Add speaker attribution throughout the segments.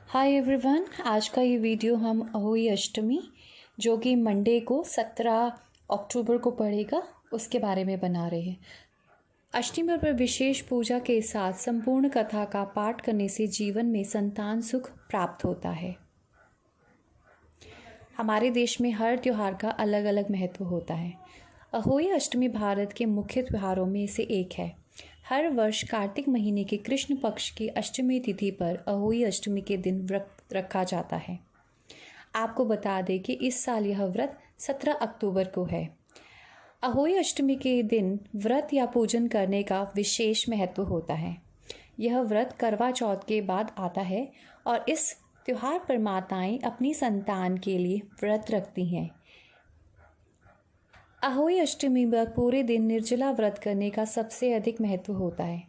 Speaker 1: Hi everyone, आज का ये वीडियो हम अहोई अष्टमी जो कि मंडे को 17 अक्टूबर को पड़ेगा उसके बारे में बना रहे हैं। अष्टमी पर विशेष पूजा के साथ संपूर्ण कथा का पाठ करने से जीवन में संतान सुख प्राप्त होता है। हमारे देश में हर त्यौहार का अलग अलग महत्व होता है। अहोई अष्टमी भारत के मुख्य त्योहारों में से एक है। हर वर्ष कार्तिक महीने के कृष्ण पक्ष की अष्टमी तिथि पर अहोई अष्टमी के दिन व्रत रखा जाता है। आपको बता दें कि इस साल यह व्रत 17 अक्टूबर को है। अहोई अष्टमी के दिन व्रत या पूजन करने का विशेष महत्व होता है। यह व्रत करवा चौथ के बाद आता है और इस त्योहार पर माताएं अपनी संतान के लिए व्रत रखती हैं। अहोई अष्टमी पर पूरे दिन निर्जला व्रत करने का सबसे अधिक महत्व होता है।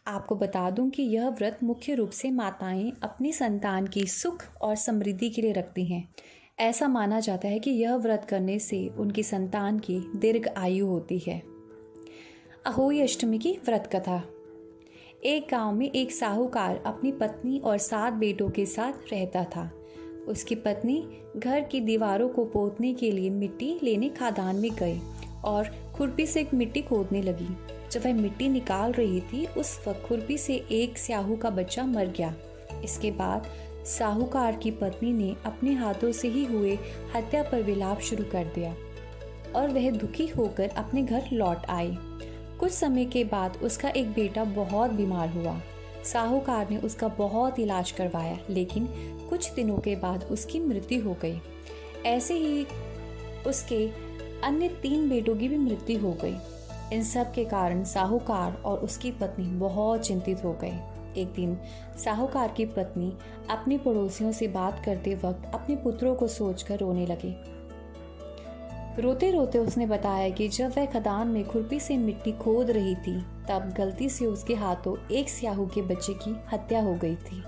Speaker 1: आपको बता दूं कि यह व्रत मुख्य रूप से माताएं अपनी संतान की सुख और समृद्धि के लिए रखती हैं। ऐसा माना जाता है कि यह व्रत करने से उनकी संतान की दीर्घ आयु होती है। अहोई अष्टमी की व्रत कथा। एक गांव में एक साहूकार अपनी पत्नी और 7 बेटों के साथ रहता था। उसकी पत्नी घर की दीवारों को पोतने के लिए मिट्टी लेने खदान में गई और खुरपी से मिट्टी खोदने लगी। जब वह मिट्टी निकाल रही थी उस वक्त खुरपी से एक स्याहू का बच्चा मर गया। इसके बाद साहूकार की पत्नी ने अपने हाथों से ही हुए हत्या पर विलाप शुरू कर दिया और वह दुखी होकर अपने घर लौट आई। कुछ समय के बाद उसका एक बेटा बहुत बीमार हुआ। साहूकार ने उसका बहुत इलाज करवाया, लेकिन कुछ दिनों के बाद उसकी मृत्यु हो गई। ऐसे ही उसके अन्य 3 बेटों की भी मृत्यु हो गई। इन सब के कारण साहूकार और उसकी पत्नी बहुत चिंतित हो गए। एक दिन साहूकार की पत्नी अपने पड़ोसियों से बात करते वक्त अपने पुत्रों को सोचकर रोने लगी। रोते रोते उसने बताया कि जब वह खदान में खुरपी से मिट्टी खोद रही थी तब गलती से उसके हाथों एक स्याहू के बच्चे की हत्या हो गई थी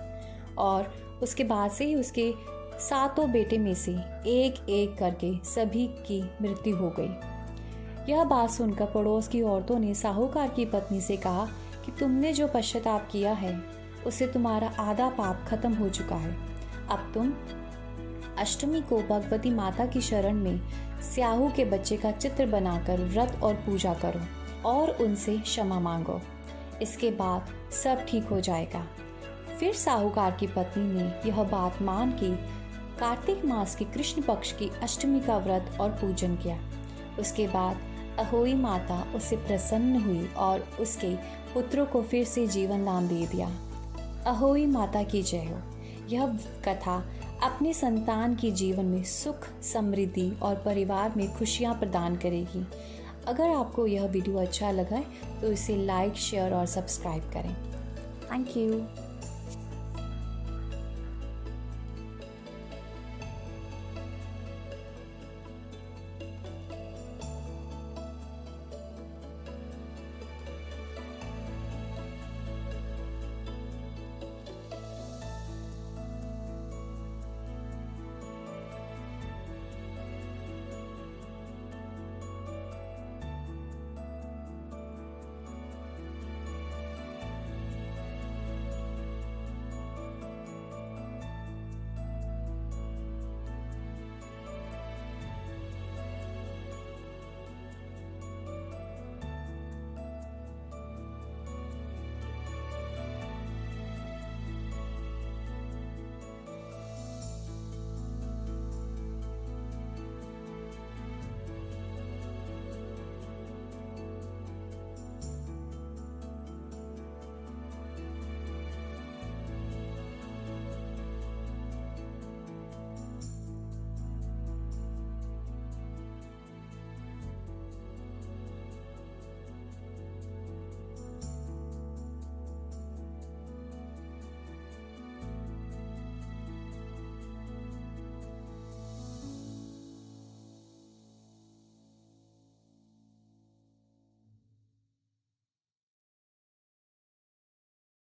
Speaker 1: और उसके बाद से ही उसके 7 बेटे में से एक एक करके सभी की मृत्यु हो गई। यह बात सुनकर पड़ोस की औरतों ने साहूकार की पत्नी से कहा कि तुमने जो पश्चाताप किया है उससे तुम्हारा आधा पाप खत्म हो चुका है। अब तुम अष्टमी को भगवती माता की शरण में स्याहू के बच्चे का चित्र बनाकर व्रत और पूजा करो और उनसे क्षमा मांगो। इसके बाद सब ठीक हो जाएगा। फिर साहूकार की पत्नी ने यह बात मान के कार्तिक मास की कृष्ण पक्ष की अष्टमी का व्रत और पूजन किया। उसके बाद अहोई माता उससे प्रसन्न हुई और उसके पुत्रों को फिर से जीवन दान दे दिया। अहोई माता की जय हो। यह कथा अपने संतान के जीवन में सुख, समृद्धि और परिवार में खुशियां प्रदान करेगी। अगर आपको यह वीडियो अच्छा लगा तो इसे लाइक, शेयर और सब्सक्राइब करें। Thank you.